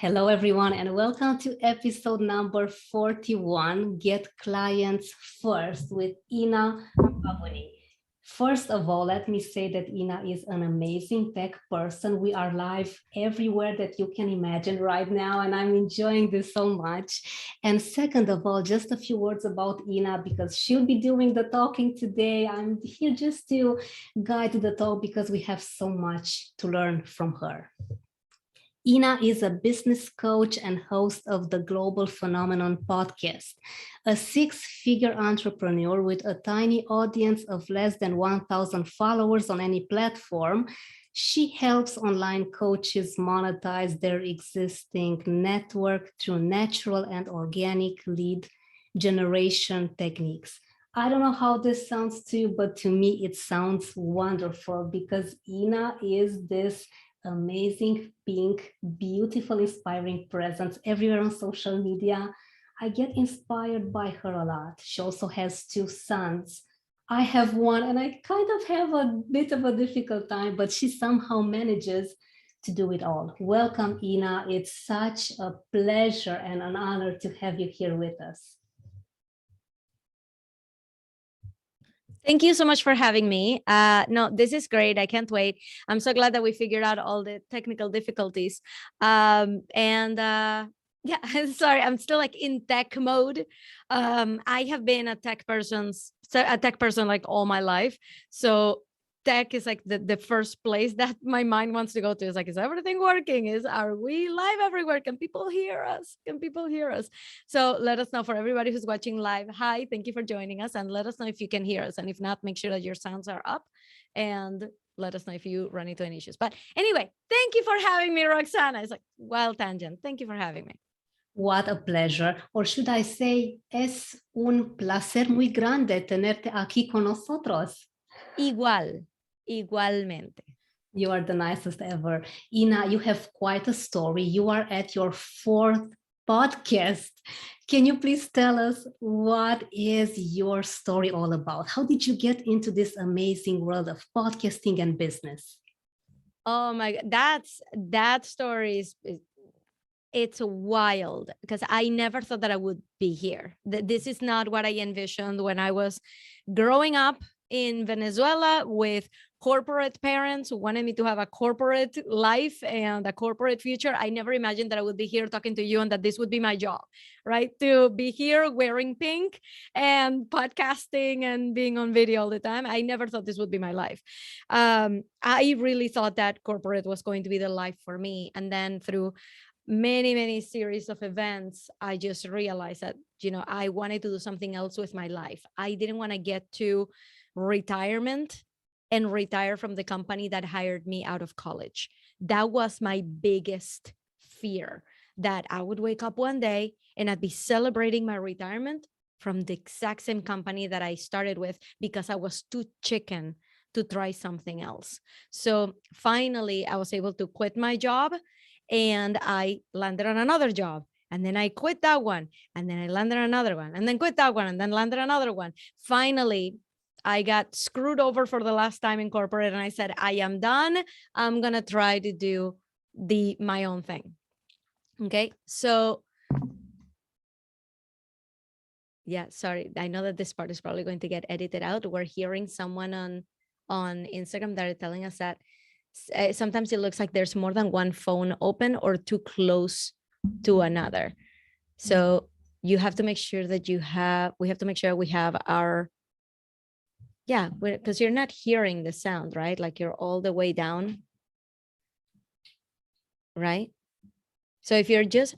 Hello, everyone, and welcome to episode number 41, Get Clients First with Ina Coveney. First of all, let me say that Ina is an amazing tech person. We are live everywhere that you can imagine right now, and I'm enjoying this so much. And second of all, just a few words about Ina, because she'll be doing the talking today. I'm here just to guide the talk because we have so much to learn from her. Ina is a business coach and host of the Global Phenomenon podcast, a six-figure entrepreneur with a tiny audience of less than 1,000 followers on any platform. She helps online coaches monetize their existing network through natural and organic lead generation techniques. I don't know how this sounds to you, but to me, it sounds wonderful because Ina is this amazing, pink, beautiful, inspiring presence everywhere on social media. I get inspired by her a lot. She also has two sons. I have one, and I kind of have a bit of a difficult time, but she somehow manages to do it all. Welcome, Ina. It's such a pleasure and an honor to have you here with us. Thank you so much for having me. No, this is great. I can't wait. I'm so glad that we figured out all the technical difficulties. Yeah, sorry, I'm still like in tech mode. I have been a tech person like all my life. So tech is like the first place that my mind wants to go to. Is like, is everything working? Are we live everywhere? Can people hear us? So let us know. For everybody who's watching live, hi, thank you for joining us, and let us know if you can hear us, and if not, make sure that your sounds are up, and let us know if you run into any issues. But anyway, thank you for having me, Roxana. It's like wild tangent. Thank you for having me. What a pleasure, or should I say, es un placer muy grande tenerte aquí con nosotros. Igualmente. You are the nicest ever. Ina, you have quite a story. You are at your fourth podcast. Can you please tell us what is your story all about? How did you get into this amazing world of podcasting and business? Oh my God, that story it's wild, because I never thought that I would be here. This is not what I envisioned when I was growing up in Venezuela with corporate parents who wanted me to have a corporate life and a corporate future. I never imagined that I would be here talking to you and that this would be my job, right? To be here wearing pink and podcasting and being on video all the time. I never thought this would be my life. I really thought that corporate was going to be the life for me. And then through many series of events, I just realized that, I wanted to do something else with my life. I didn't want to get to retirement and retire from the company that hired me out of college. That was my biggest fear, that I would wake up one day and I'd be celebrating my retirement from the exact same company that I started with, because I was too chicken to try something else. So finally, I was able to quit my job, and I landed on another job. And then I quit that one. And then I landed on another one. And then quit that one. And then landed another one. Finally, I got screwed over for the last time in corporate. And I said, I am done. I'm going to try to do my own thing. Okay. So yeah, sorry. I know that this part is probably going to get edited out. We're hearing someone on Instagram that are telling us that sometimes it looks like there's more than one phone open or too close to another. So you have to make sure that we have to make sure we have our, because you're not hearing the sound, right? Like you're all the way down, right? So if you're just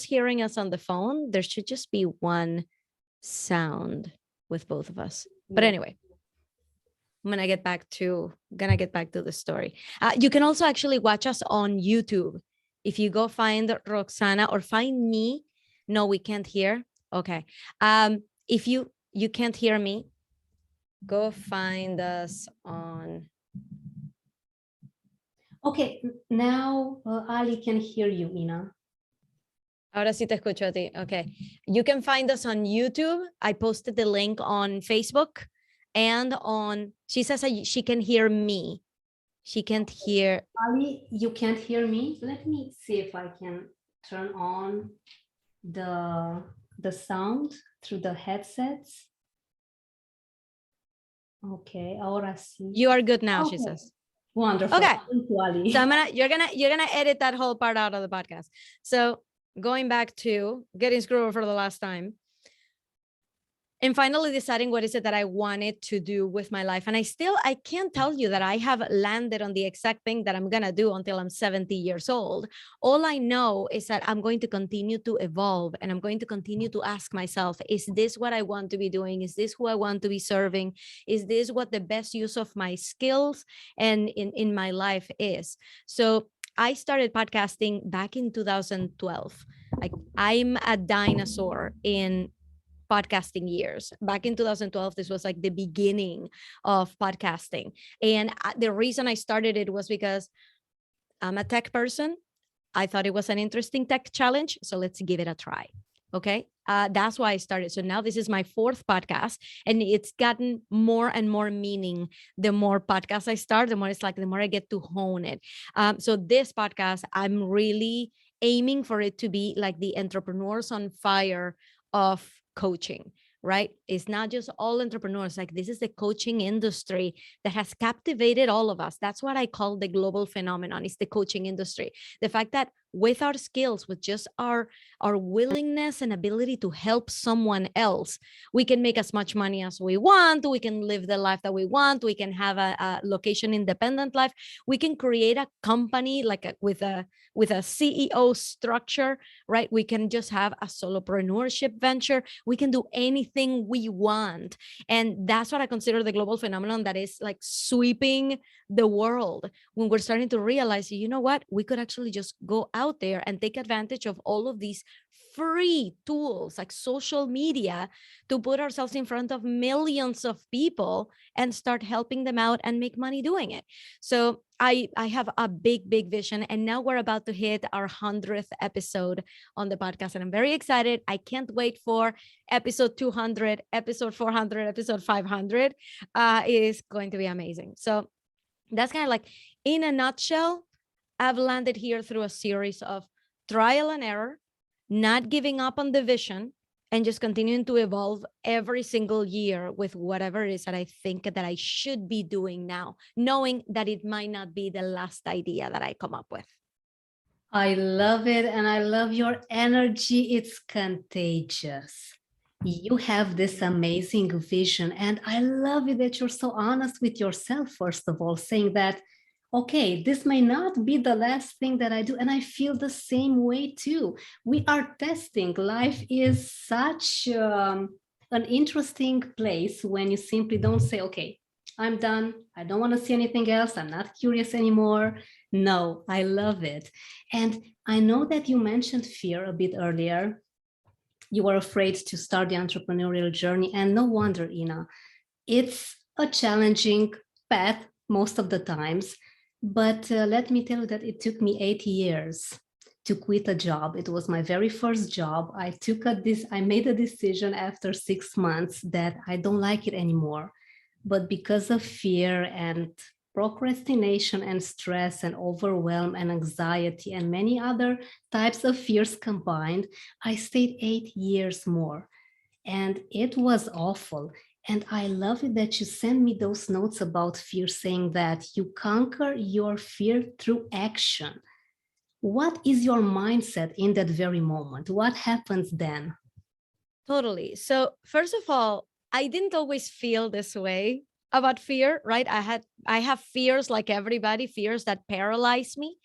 hearing us on the phone, there should just be one sound with both of us. But anyway, I'm gonna get back to the story. You can also actually watch us on YouTube. If you go find Roxana or find me. No, we can't hear. Okay. If you can't hear me, go find us on. Okay, now Ali can hear you, Ina. Ahora sí te escucho a ti. Okay. You can find us on YouTube. I posted the link on Facebook. And she says she can hear me. She can't hear. Ali, you can't hear me? Let me see if I can turn on the sound through the headsets. Okay, ahora sí. You are good now, she Okay. says. Wonderful. Okay. Thank you, Ali. So you're gonna edit that whole part out of the podcast. So going back to getting screwed over for the last time, and finally deciding what is it that I wanted to do with my life. And I can't tell you that I have landed on the exact thing that I'm going to do until I'm 70 years old. All I know is that I'm going to continue to evolve, and I'm going to continue to ask myself, is this what I want to be doing? Is this who I want to be serving? Is this what the best use of my skills and in my life is? So I started podcasting back in 2012. Like, I'm a dinosaur in podcasting years. Back in 2012, this was like the beginning of podcasting. And the reason I started it was because I'm a tech person. I thought it was an interesting tech challenge. So let's give it a try. Okay. That's why I started. So now this is my 4th podcast, and it's gotten more and more meaning. The more podcasts I start, the more it's like, the more I get to hone it. So this podcast, I'm really aiming for it to be like the entrepreneurs on fire of coaching, right? It's not just all entrepreneurs. Like, this is the coaching industry that has captivated all of us. That's what I call the global phenomenon. It's the coaching industry. The fact that with our skills, with just our willingness and ability to help someone else, we can make as much money as we want. We can live the life that we want. We can have a location independent life. We can create a company like with a CEO structure, right? We can just have a solopreneurship venture. We can do anything we want. And that's what I consider the global phenomenon that is like sweeping the world, when we're starting to realize, you know what, we could actually just go out there and take advantage of all of these free tools like social media to put ourselves in front of millions of people and start helping them out and make money doing it. So I have a big vision, and now we're about to hit our 100th episode on the podcast, and I'm very excited. I can't wait for episode 200, episode 400, episode 500. It is going to be amazing. So that's kind of like, in a nutshell, I've landed here through a series of trial and error, not giving up on the vision, and just continuing to evolve every single year with whatever it is that I think that I should be doing now, knowing that it might not be the last idea that I come up with. I love it, and I love your energy. It's contagious. You have this amazing vision, and I love it that you're so honest with yourself, first of all, saying that, okay, this may not be the last thing that I do, and I feel the same way too. We are testing. Life is such an interesting place when you simply don't say, okay, I'm done. I don't want to see anything else. I'm not curious anymore. No, I love it. And I know that you mentioned fear a bit earlier. You were afraid to start the entrepreneurial journey, and no wonder, Ina. It's a challenging path most of the times, but let me tell you that it took me 8 years to quit a job. It was my very first job. I made a decision after 6 months that I don't like it anymore. But because of fear and procrastination and stress and overwhelm and anxiety and many other types of fears combined, I stayed 8 years more. And it was awful. And I love it that you send me those notes about fear, saying that you conquer your fear through action. What is your mindset in that very moment? What happens then? Totally. So first of all, I didn't always feel this way about fear, right? I have fears like everybody, fears that paralyze me.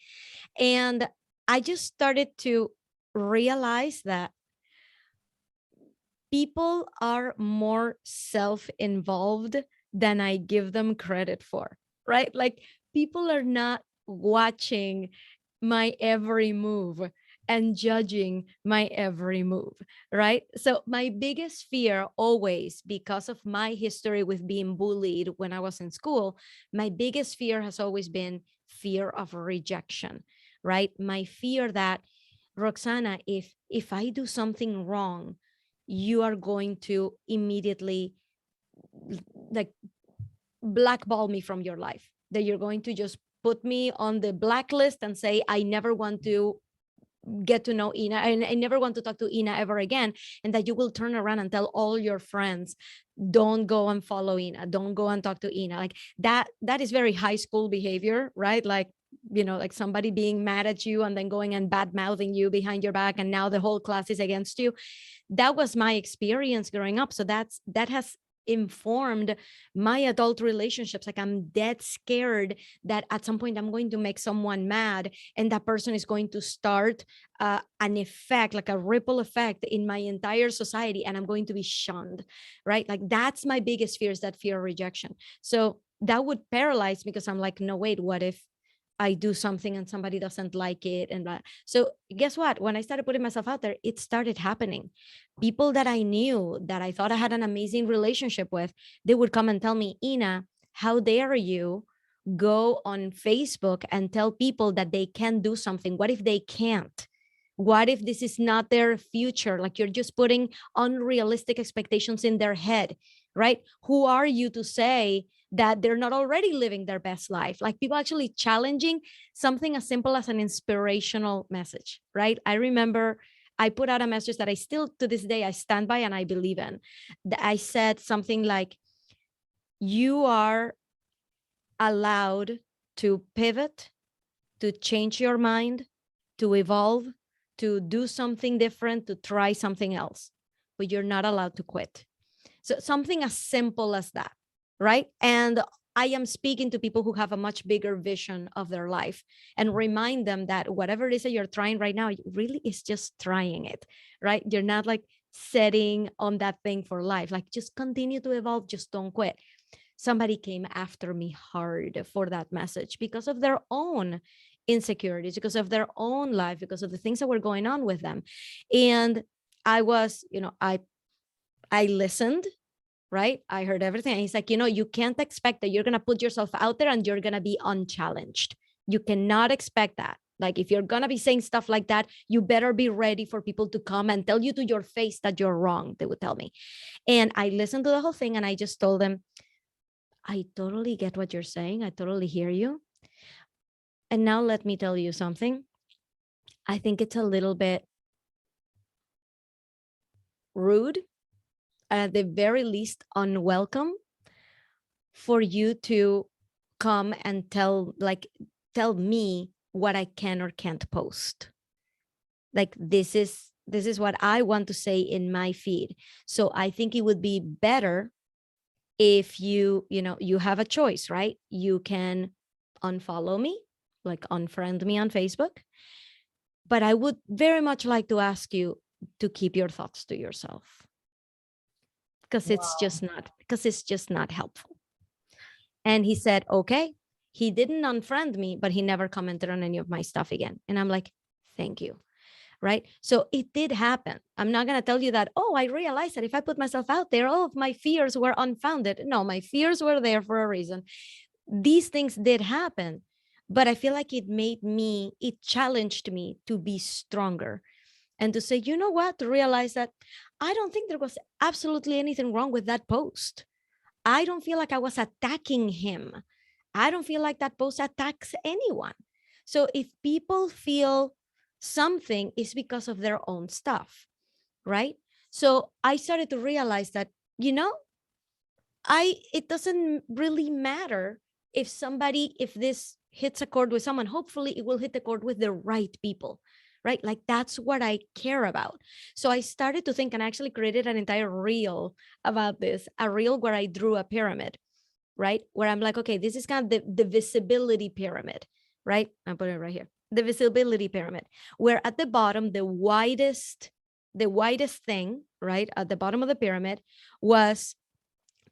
And I just started to realize that people are more self-involved than I give them credit for, right? Like, people are not watching my every move and judging my every move, right? So my biggest fear always, because of my history with being bullied when I was in school, my biggest fear has always been fear of rejection, right? My fear that, Roxana, if I do something wrong, you are going to immediately like blackball me from your life, that you're going to just put me on the blacklist and say, I never want to get to know Ina, and I never want to talk to Ina ever again, and that you will turn around and tell all your friends, don't go and follow Ina, don't go and talk to Ina. Like that is very high school behavior, right? Like, you know, like somebody being mad at you and then going and bad mouthing you behind your back, and now the whole class is against you. That was my experience growing up. So that has informed my adult relationships. Like, I'm dead scared that at some point I'm going to make someone mad, and that person is going to start an effect, like a ripple effect in my entire society, and I'm going to be shunned, right? Like, that's my biggest fear, is that fear of rejection. So that would paralyze me, because I'm like, no, wait, what if I do something and somebody doesn't like it? And blah. So guess what? When I started putting myself out there, it started happening. People that I knew, that I thought I had an amazing relationship with, they would come and tell me, Ina, how dare you go on Facebook and tell people that they can do something? What if they can't? What if this is not their future? Like, you're just putting unrealistic expectations in their head, right? Who are you to say that they're not already living their best life? Like, people actually challenging something as simple as an inspirational message, right? I remember I put out a message that I still, to this day, I stand by and I believe in. I said something like, you are allowed to pivot, to change your mind, to evolve, to do something different, to try something else, but you're not allowed to quit. So something as simple as that, right? And I am speaking to people who have a much bigger vision of their life, and remind them that whatever it is that you're trying right now, it really is just trying it, right? You're not like setting on that thing for life. Like, just continue to evolve, just don't quit. Somebody came after me hard for that message, because of their own insecurities, because of their own life, because of the things that were going on with them. And I was, I listened, right? I heard everything. And he's like, you can't expect that you're going to put yourself out there and you're going to be unchallenged. You cannot expect that. Like, if you're going to be saying stuff like that, you better be ready for people to come and tell you to your face that you're wrong, they would tell me. And I listened to the whole thing, and I just told them, I totally get what you're saying. I totally hear you. And now let me tell you something. I think it's a little bit rude, at the very least unwelcome, for you to come and tell me what I can or can't post. Like, this is what I want to say in my feed. So I think it would be better if you have a choice, right? You can unfollow me, like unfriend me on Facebook, but I would very much like to ask you to keep your thoughts to yourself, because it's just not helpful. And he said, okay. He didn't unfriend me, but he never commented on any of my stuff again. And I'm like, thank you. Right? So it did happen. I'm not going to tell you that, oh, I realized that if I put myself out there, all of my fears were unfounded. No, my fears were there for a reason. These things did happen, but I feel like it challenged me to be stronger, and to say, you know what, to realize that I don't think there was absolutely anything wrong with that post. I don't feel like I was attacking him. I don't feel like that post attacks anyone. So if people feel something, is because of their own stuff, right? So I started to realize that, it doesn't really matter if this hits a chord with someone. Hopefully it will hit the chord with the right people, right? Like, that's what I care about. So I started to think, and I actually created an entire reel about this, a reel where I drew a pyramid, right? Where I'm like, okay, this is kind of the visibility pyramid, right? I'm putting it right here. The visibility pyramid, where at the bottom, the widest thing, right, at the bottom of the pyramid, was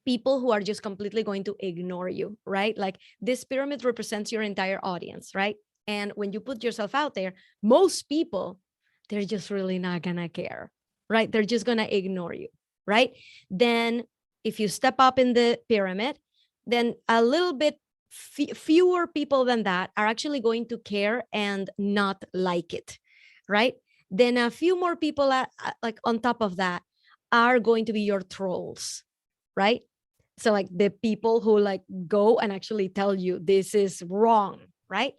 people who are just completely going to ignore you, right? Like, this pyramid represents your entire audience, right? And when you put yourself out there, most people, they're just really not gonna care, right? They're just gonna ignore you, right? Then if you step up in the pyramid, then a little bit fewer people than that are actually going to care and not like it, right? Then a few more people like on top of that are going to be your trolls, right? So like the people who like go and actually tell you this is wrong, right?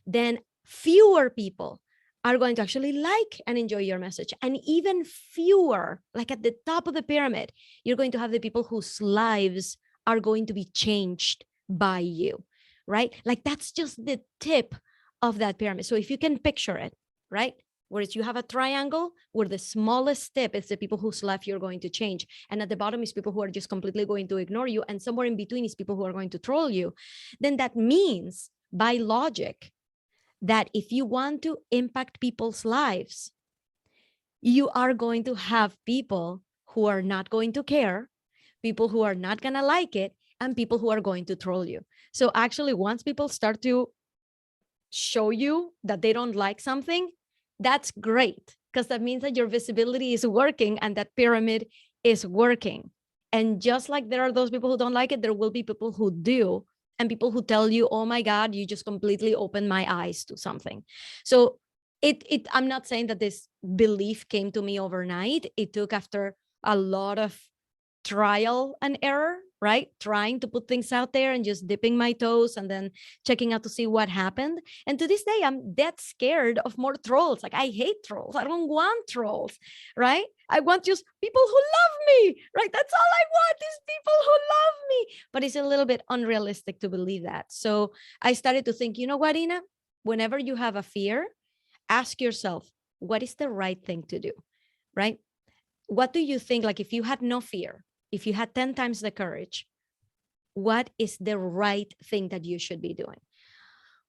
Then fewer people are going to actually like and enjoy your message. And even fewer, like at the top of the pyramid, you're going to have the people whose lives are going to be changed by you, right? Like that's just the tip of that pyramid. So if you can picture it, right? Whereas you have a triangle where the smallest tip is the people whose life you're going to change. And at the bottom is people who are just completely going to ignore you. And somewhere in between is people who are going to troll you. Then that means by logic, that if you want to impact people's lives, you are going to have people who are not going to care, people who are not going to like it, and people who are going to troll you. So actually, once people start to show you that they don't like something, that's great, because that means that your visibility is working and that pyramid is working. And just like there are those people who don't like it, there will be people who do, and people who tell you, oh my God, you just completely opened my eyes to something. So I'm not saying that this belief came to me overnight. It took after a lot of trial and error, right? Trying to put things out there and just dipping my toes and then checking out to see what happened. And to this day, I'm dead scared of more trolls. Like I hate trolls. I don't want trolls, right? I want just people who love me, right? That's all I want is people who love me. But it's a little bit unrealistic to believe that. So I started to think, you know what, Ina? Whenever you have a fear, ask yourself, what is the right thing to do, right? What do you think? Like if you had no fear, if you had 10 times the courage, what is the right thing that you should be doing?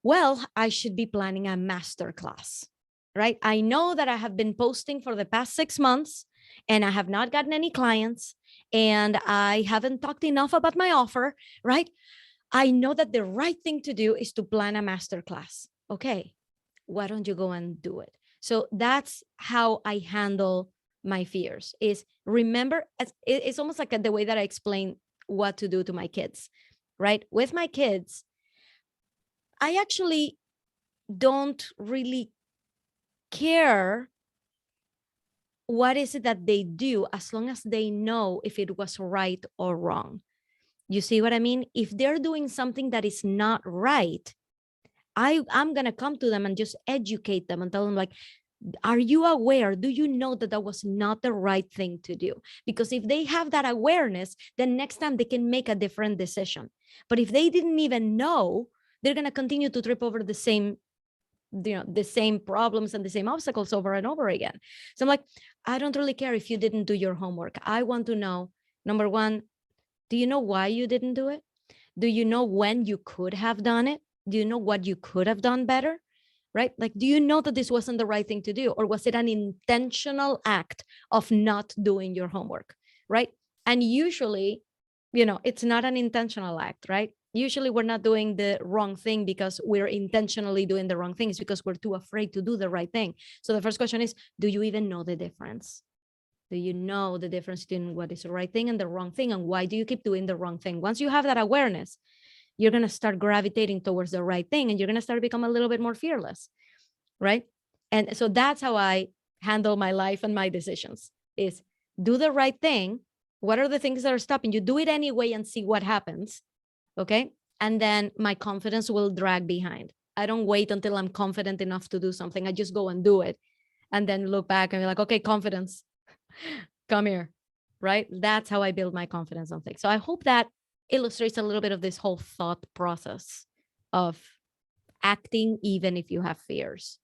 Well, I should be planning a masterclass, right? I know that I have been posting for the past 6 months and I have not gotten any clients and I haven't talked enough about my offer, right? I know that the right thing to do is to plan a masterclass. Okay, why don't you go and do it? So that's how I handle my fears. Is remember, it's almost like the way that I explain what to do to my kids, right? With my kids, I actually don't really care what is it that they do as long as they know if it was right or wrong. You see what I mean? If they're doing something that is not right, I'm going to come to them and just educate them and tell them like, are you aware? Do you know that that was not the right thing to do? Because if they have that awareness, then next time they can make a different decision. But if they didn't even know, they're going to continue to trip over the same, the same problems and the same obstacles over and over again. So I'm like, I don't really care if you didn't do your homework. I want to know, number one, do you know why you didn't do it? Do you know when you could have done it? Do you know what you could have done better? Right? Like, do you know that this wasn't the right thing to do? Or was it an intentional act of not doing your homework? Right? And usually, it's not an intentional act, right? Usually we're not doing the wrong thing because we're intentionally doing the wrong things because we're too afraid to do the right thing. So the first question is, do you even know the difference? Do you know the difference between what is the right thing and the wrong thing? And why do you keep doing the wrong thing? Once you have that awareness, you're going to start gravitating towards the right thing and you're going to start to become a little bit more fearless, right? And so that's how I handle my life and my decisions is do the right thing. What are the things that are stopping you? Do it anyway and see what happens, okay? And then my confidence will drag behind. I don't wait until I'm confident enough to do something. I just go and do it and then look back and be like, okay, confidence, come here, right? That's how I build my confidence on things. So I hope that illustrates a little bit of this whole thought process of acting even if you have fears.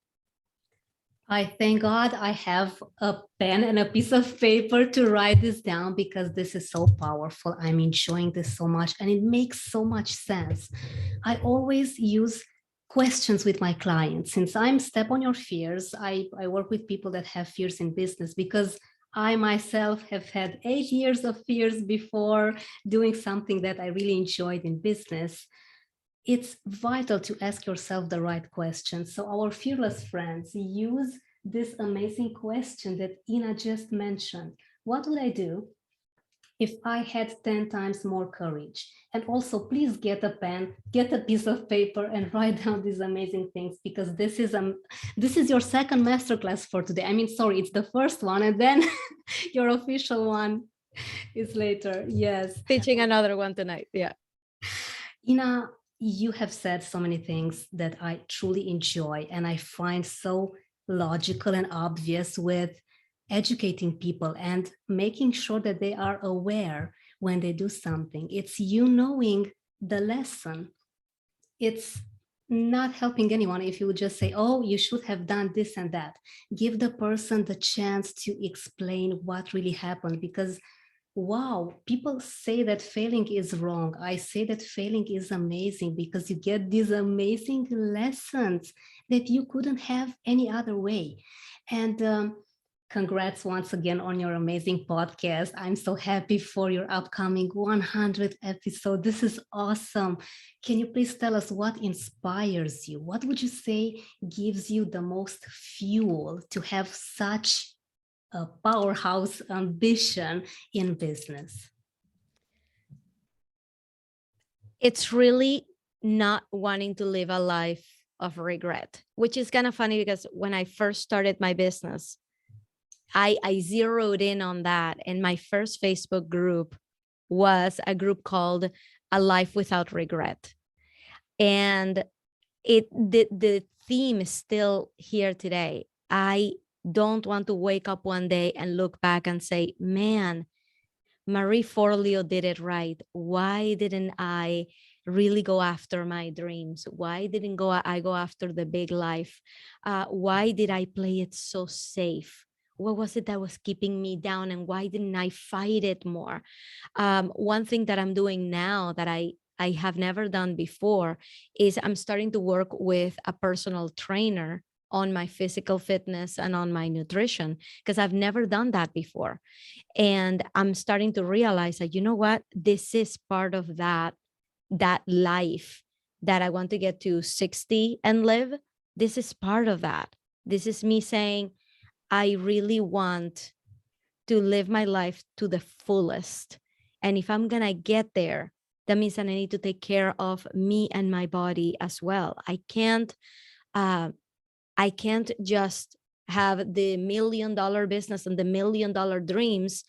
I thank God I have a pen and a piece of paper to write this down because this is so powerful. I'm enjoying this so much and it makes so much sense. I always use questions with my clients. Since I'm Step on Your Fears, I work with people that have fears in business because I myself have had 8 years of fears before doing something that I really enjoyed in business. It's vital to ask yourself the right questions. So our fearless friends use this amazing question that Ina just mentioned. What would I do if I had 10 times more courage? And also, please get a pen, get a piece of paper and write down these amazing things because this is your second masterclass for today. I mean, sorry, it's the first one and then your official one is later. Yes. Teaching another one tonight. Yeah. Ina, you have said so many things that I truly enjoy and I find so logical and obvious, with educating people and making sure that they are aware when they do something. It's you knowing the lesson. It's not helping anyone if you just say, oh, you should have done this and that. Give the person the chance to explain what really happened, because wow, people say that failing is wrong. I say that failing is amazing, because you get these amazing lessons that you couldn't have any other way. And congrats once again on your amazing podcast. I'm so happy for your upcoming 100th episode. This is awesome. Can you please tell us what inspires you? What would you say gives you the most fuel to have such a powerhouse ambition in business? It's really not wanting to live a life of regret, which is kind of funny because when I first started my business, I zeroed in on that. And my first Facebook group was a group called A Life Without Regret. And the theme is still here today. I don't want to wake up one day and look back and say, man, Marie Forleo did it right. Why didn't I really go after my dreams? Why didn't I go after the big life? Why did I play it so safe? What was it that was keeping me down, and why didn't I fight it more? One thing that I'm doing now that I have never done before is I'm starting to work with a personal trainer on my physical fitness and on my nutrition, because I've never done that before. And I'm starting to realize that, you know what, this is part of that life that I want to get to 60 and live. This is part of that. This is me saying, I really want to live my life to the fullest. And if I'm going to get there, that means that I need to take care of me and my body as well. I can't just have the $1 million business and the $1 million dreams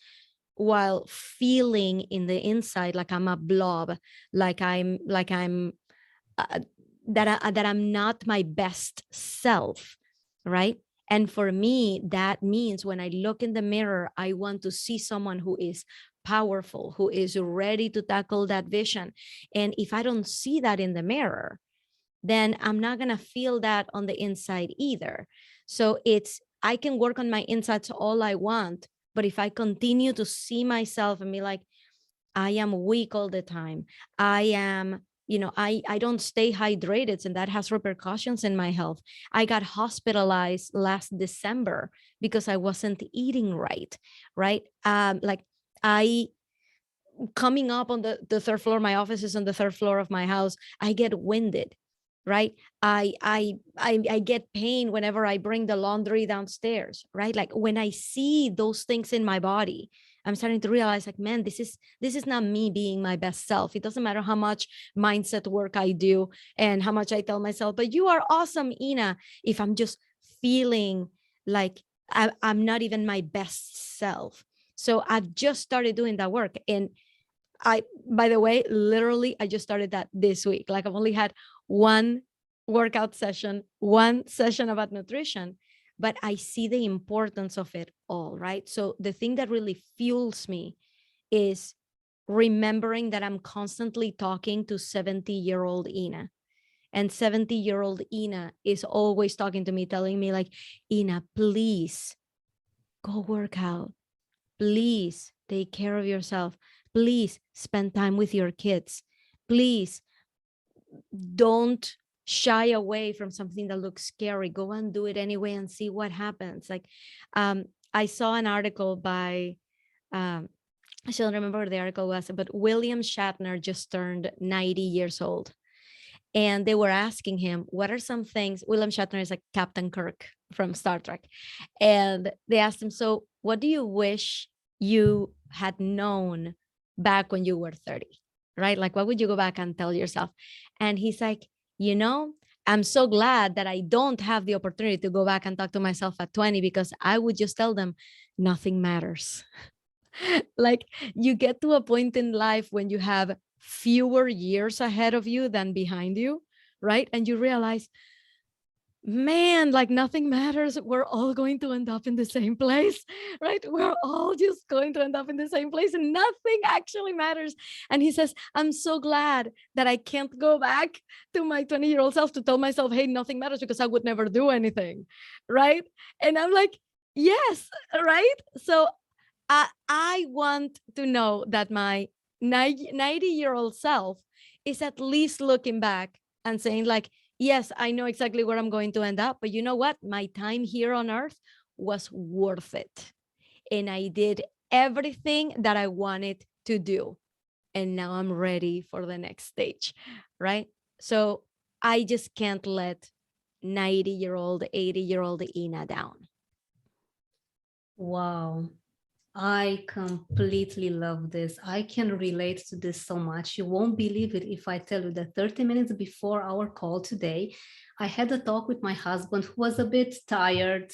while feeling in the inside like I'm a blob, like I'm uh, that I'm not my best self, right? And for me, that means when I look in the mirror, I want to see someone who is powerful, who is ready to tackle that vision. And if I don't see that in the mirror, then I'm not going to feel that on the inside either. So I can work on my insides all I want, but if I continue to see myself and be like, I am weak all the time, I am, I don't stay hydrated, and that has repercussions in my health. I got hospitalized last December because I wasn't eating right, right? Like I coming up on the third floor, my office is on the third floor of my house, I get winded, right? I get pain whenever I bring the laundry downstairs, right? Like when I see those things in my body, I'm starting to realize, like, man, this is not me being my best self. It doesn't matter how much mindset work I do and how much I tell myself, but you are awesome, Ina, if I'm just feeling like I'm not even my best self. So I've just started doing that work. And by the way, literally, I just started that this week. Like I've only had one workout session, one session about nutrition, but I see the importance of it all, right? So the thing that really fuels me is remembering that I'm constantly talking to 70-year-old Ina. And 70-year-old Ina is always talking to me, telling me like, Ina, please go work out. Please take care of yourself. Please spend time with your kids. Please don't shy away from something that looks scary. Go and do it anyway and see what happens. Like, I saw an article by, I don't remember what the article was, but William Shatner just turned 90 years old. And they were asking him, what are some things? William Shatner is like Captain Kirk from Star Trek. And they asked him, so what do you wish you had known back when you were 30, right? Like, what would you go back and tell yourself? And he's like, I'm so glad that I don't have the opportunity to go back and talk to myself at 20, because I would just tell them nothing matters. Like, you get to a point in life when you have fewer years ahead of you than behind you, right? And you realize, man, like nothing matters. We're all going to end up in the same place, right? We're all just going to end up in the same place and nothing actually matters. And he says, I'm so glad that I can't go back to my 20-year-old self to tell myself, hey, nothing matters, because I would never do anything, right? And I'm like, yes, right? So I want to know that my 90-year-old self is at least looking back and saying like, yes, I know exactly where I'm going to end up, but you know what? My time here on earth was worth it. And I did everything that I wanted to do. And now I'm ready for the next stage, right? So I just can't let 90-year-old, 80-year-old Ina down. Wow. I completely love this. I can relate to this so much. You won't believe it if I tell you that 30 minutes before our call today, I had a talk with my husband who was a bit tired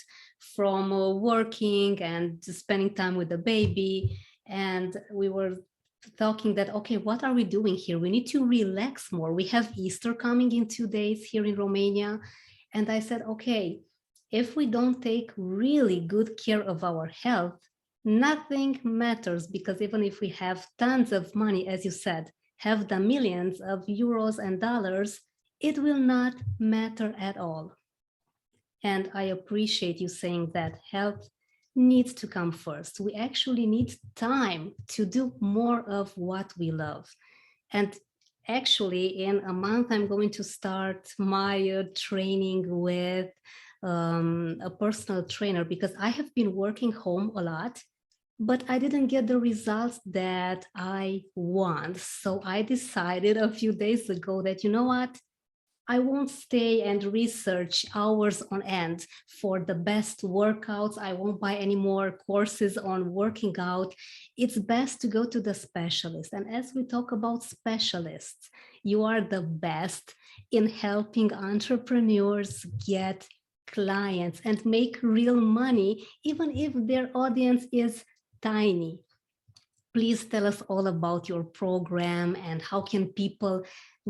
from working and spending time with the baby. And we were talking that, okay, what are we doing here? We need to relax more. We have Easter coming in 2 days here in Romania. And I said, okay, if we don't take really good care of our health, nothing matters, because even if we have tons of money, as you said, have the millions of euros and dollars, it will not matter at all. And I appreciate you saying that health needs to come first. We actually need time to do more of what we love. And actually, in a month, I'm going to start my training with a personal trainer, because I have been working home a lot, but I didn't get the results that I want. So I decided a few days ago that, you know what? I won't stay and research hours on end for the best workouts. I won't buy any more courses on working out. It's best to go to the specialist. And as we talk about specialists, you are the best in helping entrepreneurs get clients and make real money, even if their audience is tiny. Please tell us all about your program and how can people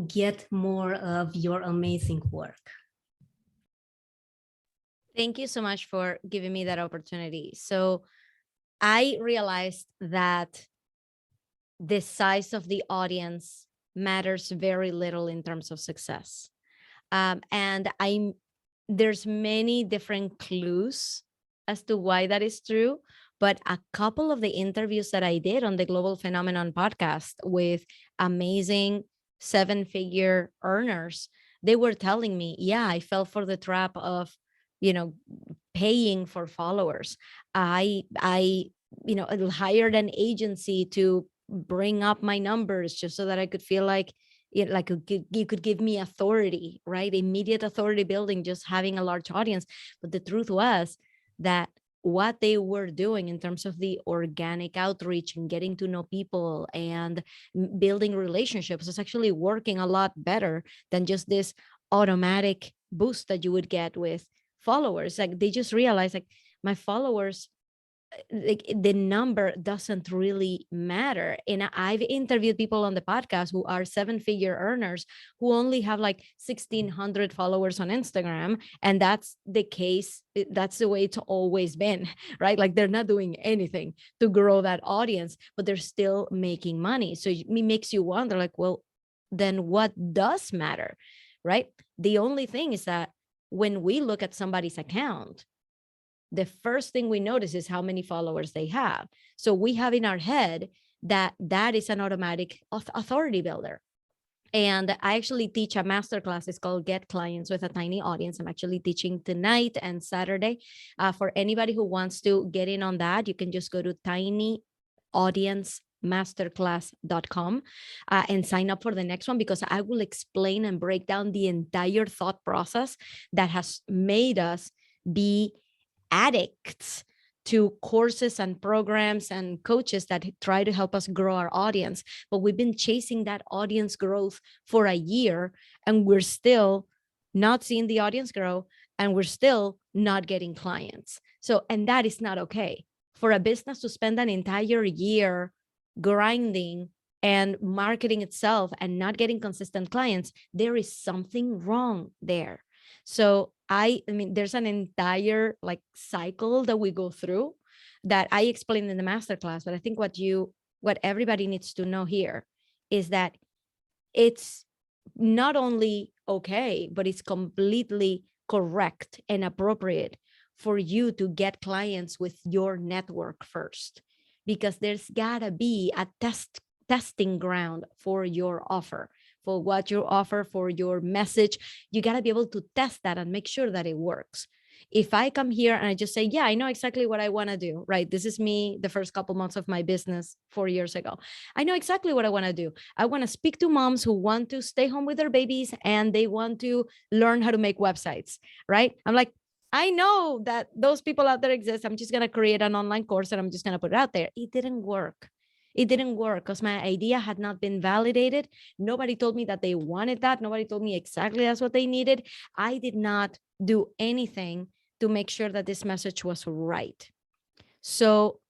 get more of your amazing work. Thank you so much for giving me that opportunity. So I realized that the size of the audience matters very little in terms of success. And there's many different clues as to why that is true. But a couple of the interviews that I did on the Global Phenomenon podcast with amazing 7-figure earners, they were telling me, yeah, I fell for the trap of, paying for followers. I hired an agency to bring up my numbers just so that I could feel like, you could give me authority, right? Immediate authority building, just having a large audience. But the truth was that what they were doing in terms of the organic outreach and getting to know people and building relationships is actually working a lot better than just this automatic boost that you would get with followers. Like they just realized, like, my followers, like the number doesn't really matter. And I've interviewed people on the podcast who are 7-figure earners who only have like 1,600 followers on Instagram. And that's the case. That's the way it's always been, right? Like they're not doing anything to grow that audience, but they're still making money. So it makes you wonder, like, well, then what does matter, right? The only thing is that when we look at somebody's account, the first thing we notice is how many followers they have. So we have in our head that that is an automatic authority builder. And I actually teach a masterclass. It's called Get Clients with a Tiny Audience. I'm actually teaching tonight and Saturday. For anybody who wants to get in on that, you can just go to tinyaudience.masterclass.com and sign up for the next one, because I will explain and break down the entire thought process that has made us be addicts to courses and programs and coaches that try to help us grow our audience. But we've been chasing that audience growth for a year, and we're still not seeing the audience grow, and we're still not getting clients. So, and that is not okay. For a business to spend an entire year grinding and marketing itself and not getting consistent clients, there is something wrong there. So I mean, there's an entire like cycle that we go through that I explained in the masterclass. But I think what everybody needs to know here is that it's not only okay, but it's completely correct and appropriate for you to get clients with your network first, because there's gotta be a testing ground for your offer, for what you offer, for your message. You gotta be able to test that and make sure that it works. If I come here and I just say, yeah, I know exactly what I want to do, right? This is me the first couple months of my business 4 years ago. I know exactly what I want to do. I want to speak to moms who want to stay home with their babies and they want to learn how to make websites, right? I'm like, I know that those people out there exist. I'm just going to create an online course and I'm just going to put it out there. It didn't work. It didn't work because my idea had not been validated. Nobody told me that they wanted that. Nobody told me exactly that's what they needed. I did not do anything to make sure that this message was right. So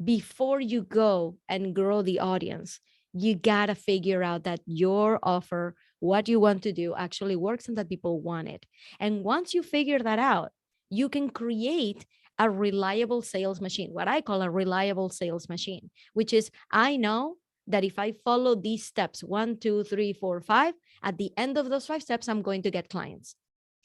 before you go and grow the audience, you got to figure out that your offer, what you want to do, actually works and that people want it. And once you figure that out, you can create a reliable sales machine, what I call a reliable sales machine, which is I know that if I follow these steps, 1, 2, 3, 4, 5, at the end of those 5 steps, I'm going to get clients.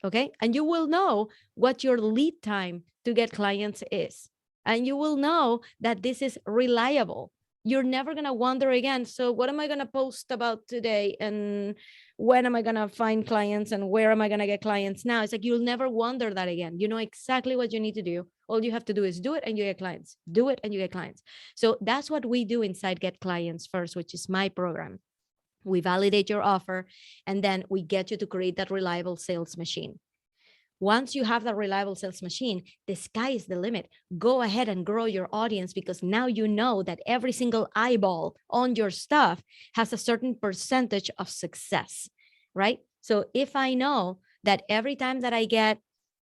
Okay. And you will know what your lead time to get clients is. And you will know that this is reliable. You're never going to wonder again. So what am I going to post about today? And when am I going to find clients? And where am I going to get clients now? It's like, you'll never wonder that again. You know exactly what you need to do. All you have to do is do it and you get clients. Do it and you get clients. So that's what we do inside Get Clients First, which is my program. We validate your offer, and then we get you to create that reliable sales machine. Once you have that reliable sales machine, the sky is the limit. Go ahead and grow your audience, because now you know that every single eyeball on your stuff has a certain percentage of success, right? So if I know that every time that I get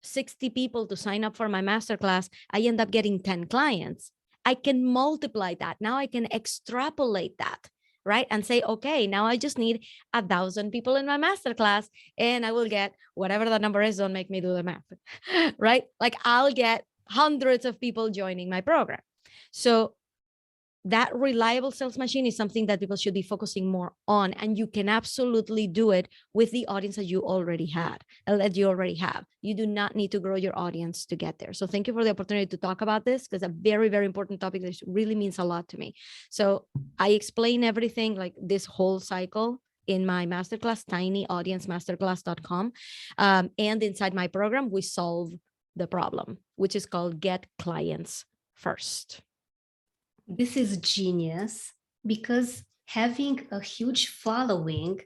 60 people to sign up for my masterclass, I end up getting 10 clients, I can multiply that. Now I can extrapolate that, right? And say, okay, now I just need 1,000 people in my masterclass and I will get whatever the number is. Don't make me do the math, right? Like I'll get hundreds of people joining my program. So that reliable sales machine is something that people should be focusing more on. And you can absolutely do it with the audience that you already have. You do not need to grow your audience to get there. So thank you for the opportunity to talk about this, because a very, very important topic that really means a lot to me. So I explain everything, like this whole cycle, in my masterclass, tinyaudience.masterclass.com. And inside my program, we solve the problem, which is called Get Clients First. This is genius, because having a huge following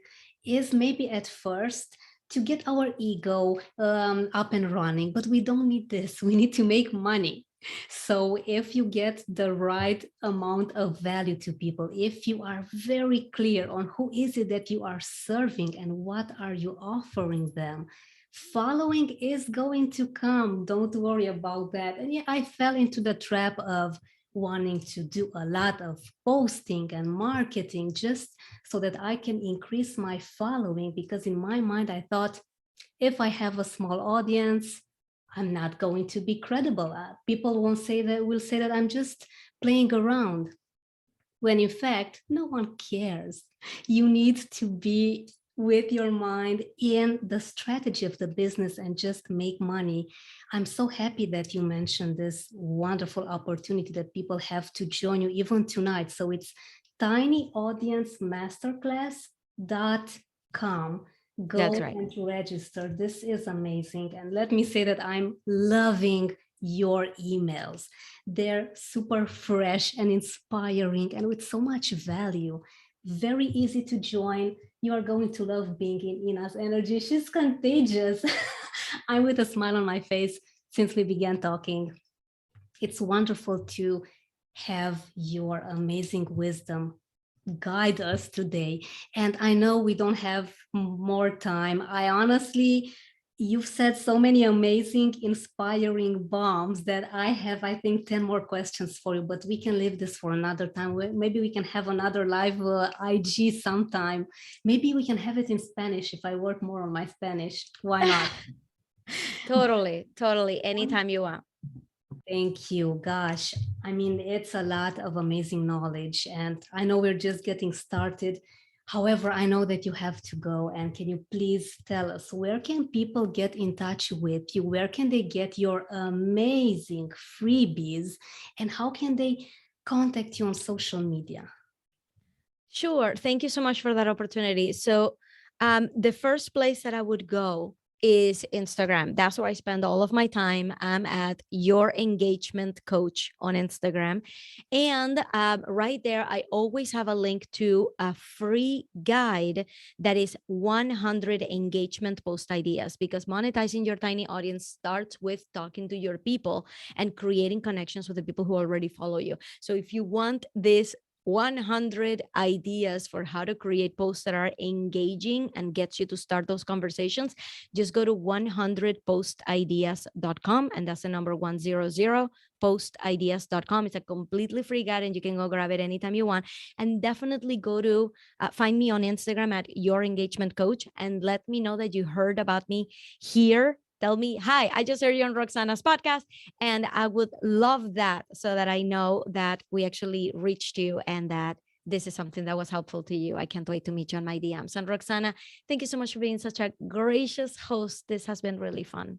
is maybe at first to get our ego up and running, but we don't need this. We need to make money. So if you get the right amount of value to people, if you are very clear on who is it that you are serving and what are you offering them, following is going to come. Don't worry about that. And yeah, I fell into the trap of wanting to do a lot of posting and marketing just so that I can increase my following, because in my mind I thought, if I have a small audience, I'm not going to be credible. People will say that I'm just playing around, when in fact no one cares. You need to be with your mind in the strategy of the business and just make money. I'm so happy that you mentioned this wonderful opportunity that people have to join you even tonight. So it's tinyaudience.masterclass.com. Go That's right. and register. This is amazing. And let me say that I'm loving your emails. They're super fresh and inspiring and with so much value. Very easy to join. You are going to love being in Ina's energy. She's contagious. I'm with a smile on my face since we began talking. It's wonderful to have your amazing wisdom guide us today. And I know we don't have more time. I honestly, You've said so many amazing, inspiring bombs that I have, I think, 10 more questions for you, but we can leave this for another time. Maybe we can have another live IG sometime. Maybe we can have it in Spanish if I work more on my Spanish. Why not? Totally. Anytime you want. Thank you. Gosh, I mean, it's a lot of amazing knowledge, and I know we're just getting started. However, I know that you have to go, and can you please tell us where can people get in touch with you? Where can they get your amazing freebies, and how can they contact you on social media? Sure. Thank you so much for that opportunity. So the first place that I would go is Instagram. That's where I spend all of my time. I'm at Your Engagement Coach on Instagram. And right there, I always have a link to a free guide that is 100 engagement post ideas, because monetizing your tiny audience starts with talking to your people and creating connections with the people who already follow you. So if you want this 100 ideas for how to create posts that are engaging and gets you to start those conversations, just go to 100postideas.com, and that's the number 100postideas.com. It's a completely free guide, and you can go grab it anytime you want. And definitely go to find me on Instagram at Your Engagement Coach, and let me know that you heard about me here. Tell me, hi, I just heard you on Roxana's podcast, and I would love that, so that I know that we actually reached you and that this is something that was helpful to you. I can't wait to meet you on my DMs. And Roxana, thank you so much for being such a gracious host. This has been really fun.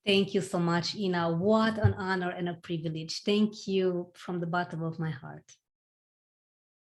Thank you so much, Ina. What an honor and a privilege. Thank you from the bottom of my heart.